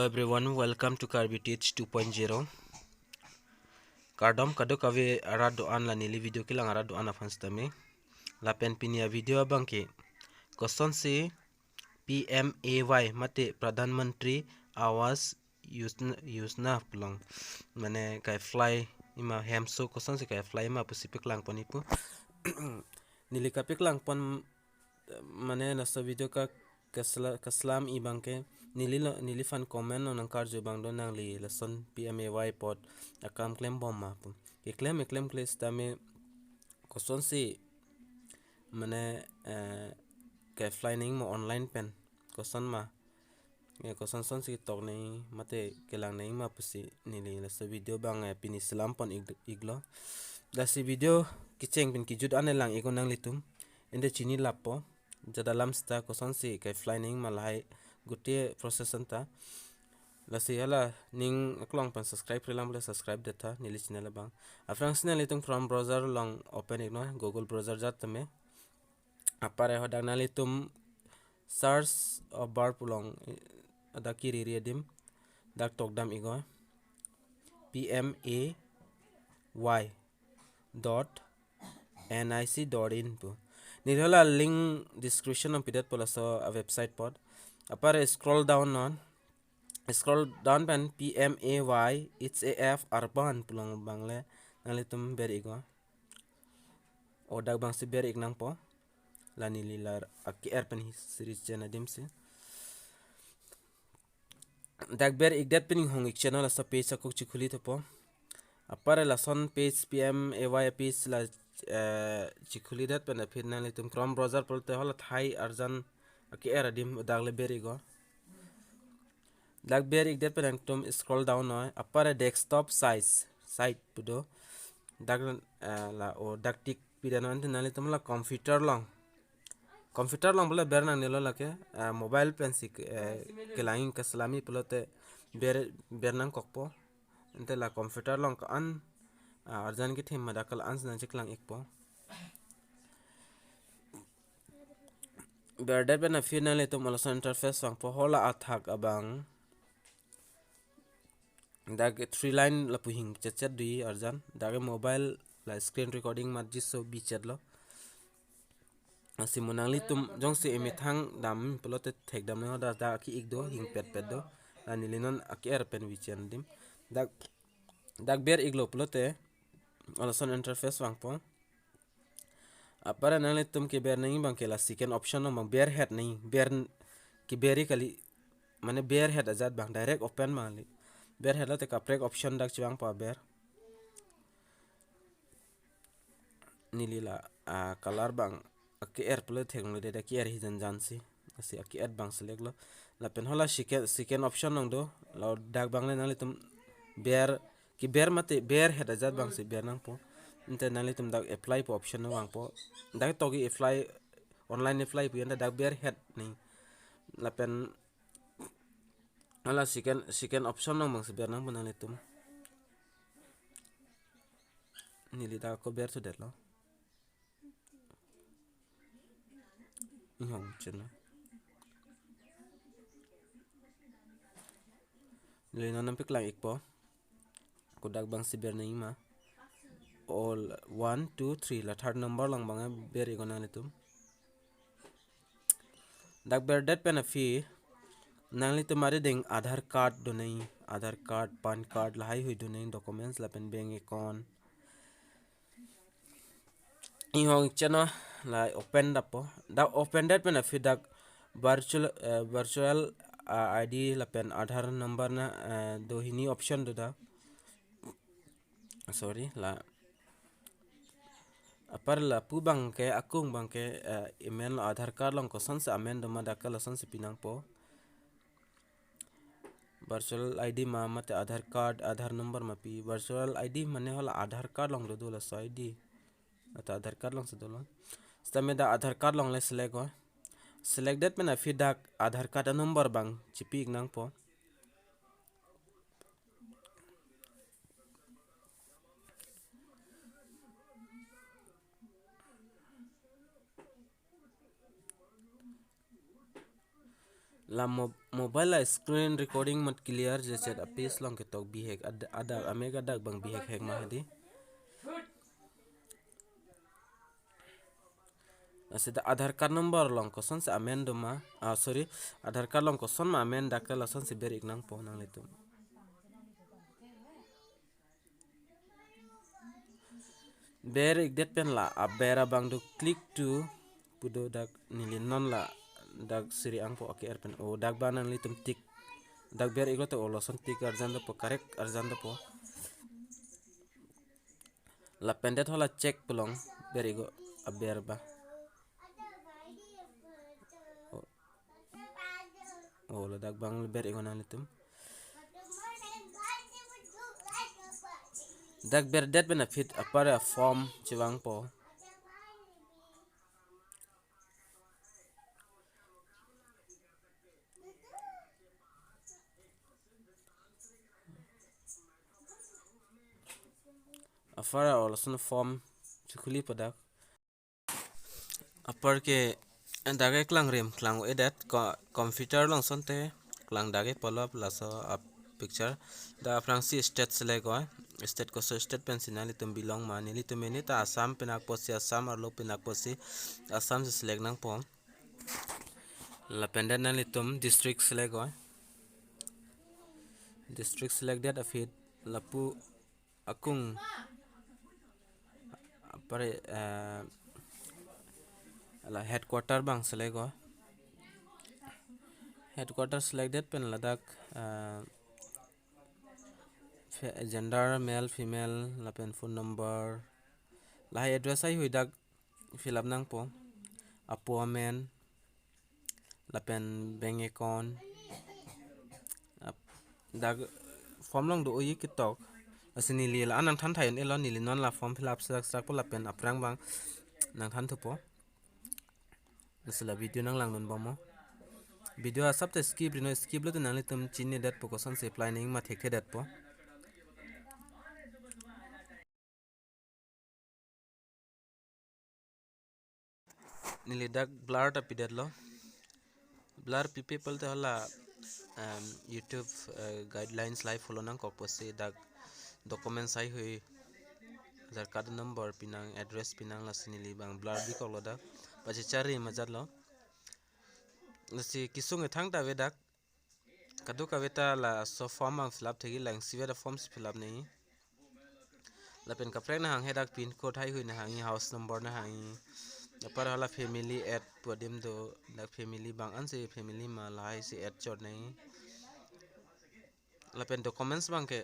Hello everyone, welcome to Karbi Teach 2.0. Kardom kado kawe arado an la nili video kilang arado an afans tame. La pen pinia video abang ke. Koson se PMAY mate Pradhan Mantri Awas Yosna pulang. Mane kai fly ima hamso koson se kai fly ima pusipik lang ponipu. Nili kapik lang pon mane nasa video ka kaslam ibang ke nili fan comment on angkar jo bang don nang li lesson PMAY pot akam claim bom ma pun ke claim kles tame koson si mane ke flying mo online pen koson ma koson son si tok nei mate kelang nei ma pusi nili lesson video bang pini selam pon iglo da si video kicheng pin kijut anelang ikon nang litum ende chini lapo jadalam sta koson si kai flying malai gutie process anta lasi hala ning aklong pan subscribe rilam le subscribe data nili channel bang afrang snel itung from browser long open igno google browser jat tame apare hodang nalitum search bar pulong ada kiri riedim dak tokdam igo PMAY .nic.in pu nirhala link description on pidat pola so a website pod apare scroll down pen PMAY it's AF Arban pulang bangle nalitum ber igo odak bang si ber ignang po lani lilar aki pen series jana dimsi dak ber igdat pen hong ik channel sa page sa kuk chikhuli to po apare la son page PMAY page la chikhuli dat pen apir nalitum chrome browser polte hola thai arjan aki dim dagle ber igo dak ber igdat pen tum scroll down noy apare desktop size site pudo dak la o dak tik pidan ante nalitum la computer long bole ber nang nilo lake mobile pen sik kelangin kaslami pelote ber nang kokpo ente la computer long ka an arjan ki thim madakal ans nan chiklang ikpo berdat pen finally to mala interface wang po hola athak abang dak 3 line la puhing chat dui arjan dak mobile la screen recording mat jiso bi chat lo asimunang litum jong si emithang dam pelote thek dam no da ki igdo hing pet do anilinon aki pen wichen dim dak ber iglo pelote alason interface wang po apara nang litum ke ber nang bang ke la second option no bang ber head nai ber ki beri kali mane ber head azat bang direct open mali ber head te kaprek option dak chiwang pa ber nilila color bang aki plot theng de ki hijan jansi asi aki bang select lo la pen hola second option nang do la dak bang le nang tum ber ki ber mate ber head azat bang si ber nang po inte nang tum dak apply po option no wang po dak to gi apply online apply pu yanda dak ber head ni la pen hola second option nang bang si ber nang po nang tum nili da ko ber to det lo hong chena nili nanam pik lang ikpo kodak bang si ber nang ma all 1 2 3 la third number lang bang ber igona litum dak ber dat pen fi nang litum mare ding aadhar card do nei aadhar card pan card la hai hui do nei documents la pen bank account hong chena la open dapo da open dat pen fi dak virtual id la pen aadhar number na do hini option do da sorry la apar la pu bang ke akung bang ke email aadhar card long kosan sa amen do madakal san si pinang po virtual id ma mate aadhar number ma pi virtual id mane hola aadhar card long do la so id ata aadhar card long se do lo stame da aadhar card long le select that mena fi dak aadhar card number bang chipi nang po mobile la screen recording mat clear je chat apis long ke tok bihek ada amega dak bang bihek hek ma hadi asida Aadhaar card number long ko son se amend ma sorry Aadhaar card long ko son ma amend dakala son se ber iknang po nang litum ber ik det pen la abera bang do click to pudo dak nili non la dak siri ang po okay pen o dak banan litum tik dak ber iklo to lo son tik arzando po correct arzando po la pendet hola check pelong ber igo aber ba oh la dak bang ber igo nan litum dak ber det benefit apare form chiwang po afara ol sun form chukuli padak apar ke dage klang rem klang edat computer long sonte klang dage polop laso up picture da fransi state select ko state ko so state pensionali tum belong ma nili tum ni ta assam penak posi assam ar lo penak posi assam se select nang pom la pendan nali tum district select ko district select that afit lapu akung apare la headquarter bang select ko headquarter selected pen ladak gender male female la pen phone number la address ai hui dak fill up nang po appointment la pen bank account dak form long do yi kitok asini li la anang than thain elon ni non la form fill up sak po la pen aprang bang nang than thu po la video nang lang non bomo video asap te skip rino skip lo te nang le tum chinni dat po kosan se apply ning ma thek the dat po nili dak blur ta pidat lo blur people te hala YouTube guidelines live follow nang ko posi dak document sai hui Aadhaar card number pinang address pinang la sinili bang blur di ko lo dak pachi chari majat lo nasi kisung thang ta ve dak kadu ka veta la so form ang fill up thegi lang sive da forms fill up nei la pen ka prek na hang hedak pin code hai hui na hangi house number na hangi par hala family add podim do dak family bang an se family ma lai se add chot nei la pen documents bang ke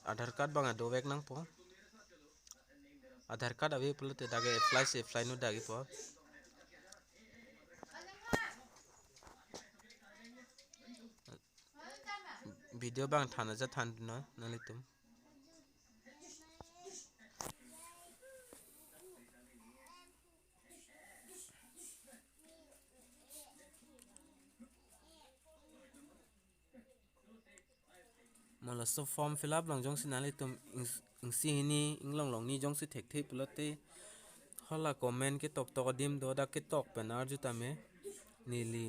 Aadhaar card bang do vek nang po Aadhaar card avi pulte dage apply se apply no dagi po video bang thana ja than no nalitum mala so form fill up long jong sinali tum si ni inglong long ni jong si thek thei pulote hola comment ke tok tok dim do da ke tok penar ju tame nili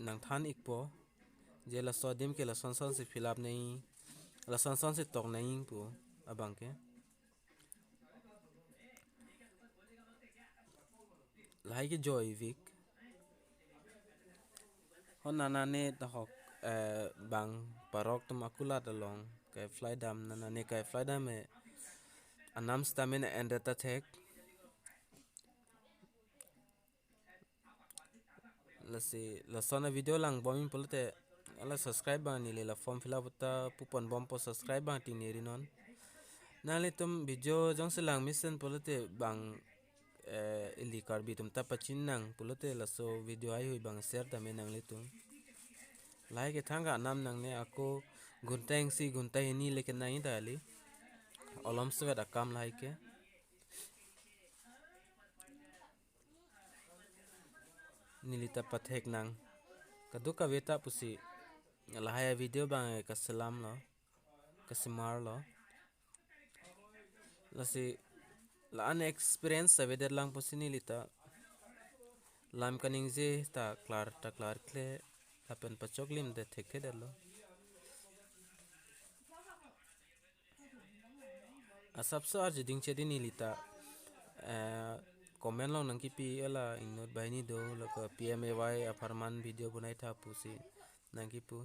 nang than ikpo je la so dim ke la son son se fill up nei la son son se tok nei pu abang ke lai ke joy vik hona ne ta hok bang parok tum akula dalong kai fly dam nana ne kai fly dam me anam stamina and data tech la sona video lang bomin polte ala subscribe bang ni la form fill up ta pupon bom po subscribe bang ting ni rinon nali tum video jong selang mission polte bang ili karbi tum ta pachin nang polte la so video ai hui bang share ta me nang le tum like thanga nam nang ne ako gunteng si guntai ni leken nai dali olom swet akam like nilita pathek nang kaduka veta pusi lahaya video bang kasalam lo kasimar lo lasi la an experience saveder lang pusi nilita lam kaning je ta klar kle lapen pachok lim de thek the dalo asap so ar jiding chedi ni lita comment long nang kipi ala ingot bahini do laka PMAY aparman video bunai tha pusi nang kipu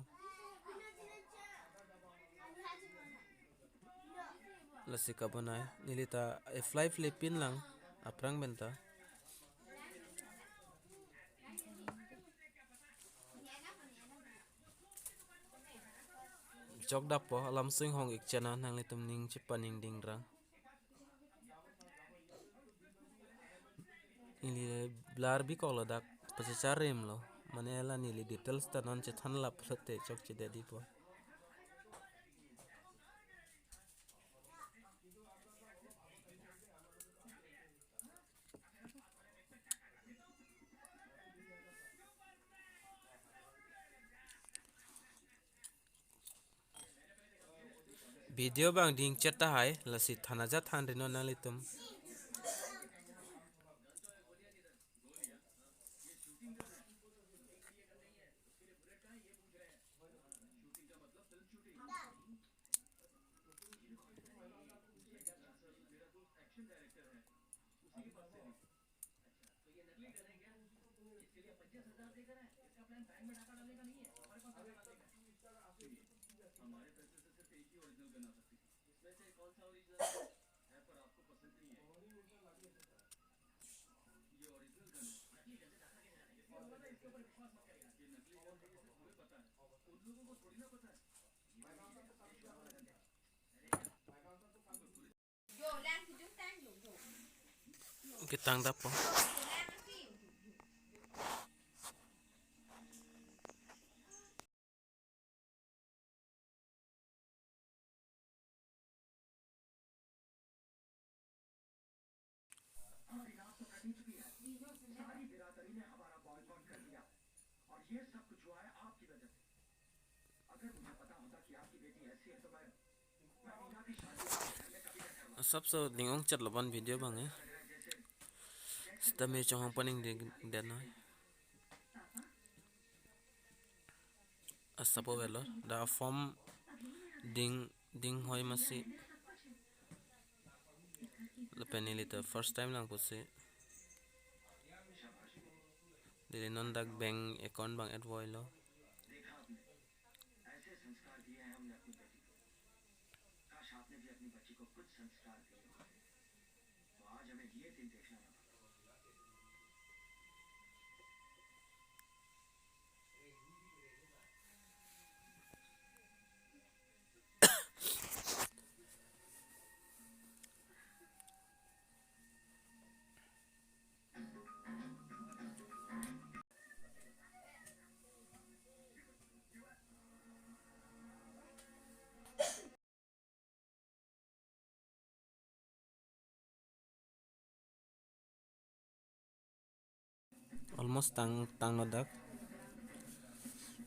lasi kabunai nilita fly flipin lang aprang benta chok dapo alam sing hong ik chana nang litum ning chipaning ding rang ini blar bi kolo dak pachacharim lo mane ala nili details ta non che than lap te chok che dedi po video bang ding cheta hai lasi thanaja than rino nang litum kitang dapo sab so dingong chat loban video bang stame chong paning den noi asapo velo da form ding hoi masi lepenili the first time lang pusi dili non dak bank account bang at voilo almost tang nodak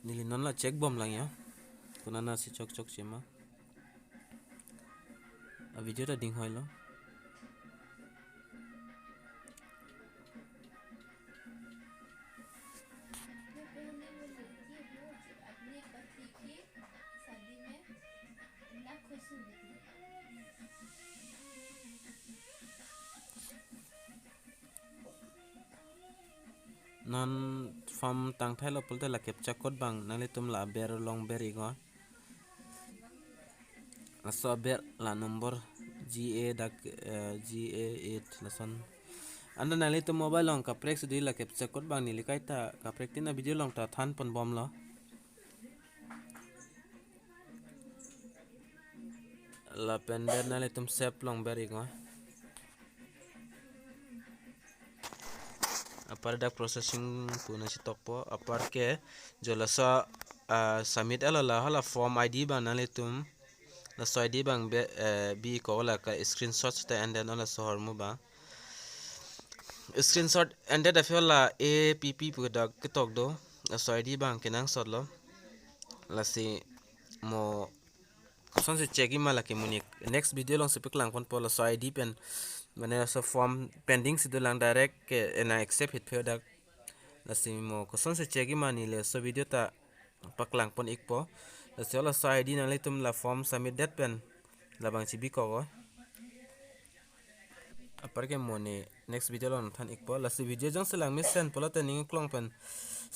nili non la check bom lang ya kunana si chok chok chima a video ta ding hoilo non from tang thai lo pulte la capture code bang nali tum la ber long ber igo aso ber la number GA8 la son anda nali tum mobile long kaprek sudi la capture code bang nili kaita kaprek tina video long ta than pon bom lo la pender nali tum save long ber igo apar dak processing puna si tokpo apar ke jolasa submit ala hala form id bang nali tum la so id bang bi ko la ka screenshot ta and then ala sohor mu ba screenshot and then afela app pu dak kitok do la so id bang kenang sot lo la si mo son se cheki mala ke munik next video long sepik lang kon polo so id pen mane so form pending sido lang direct ke na accept hit product la si mo ko son se cheki mani le so video ta paklang pon ikpo la siola so id nang leitum la form submit dat pen la bang chibi ko apar ke mone next video lon than ikpo la si video jang selang mi sen pola te ning klong pen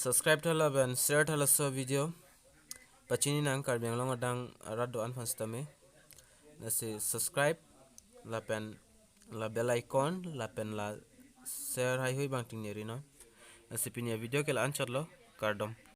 subscribe thala ben share thala so video pachini nang kar beng long adang rado an fans tame la si subscribe la pen la bell icon la pen la share hai hoi bang ting neri no la si pinia video ke la an chotlo kardom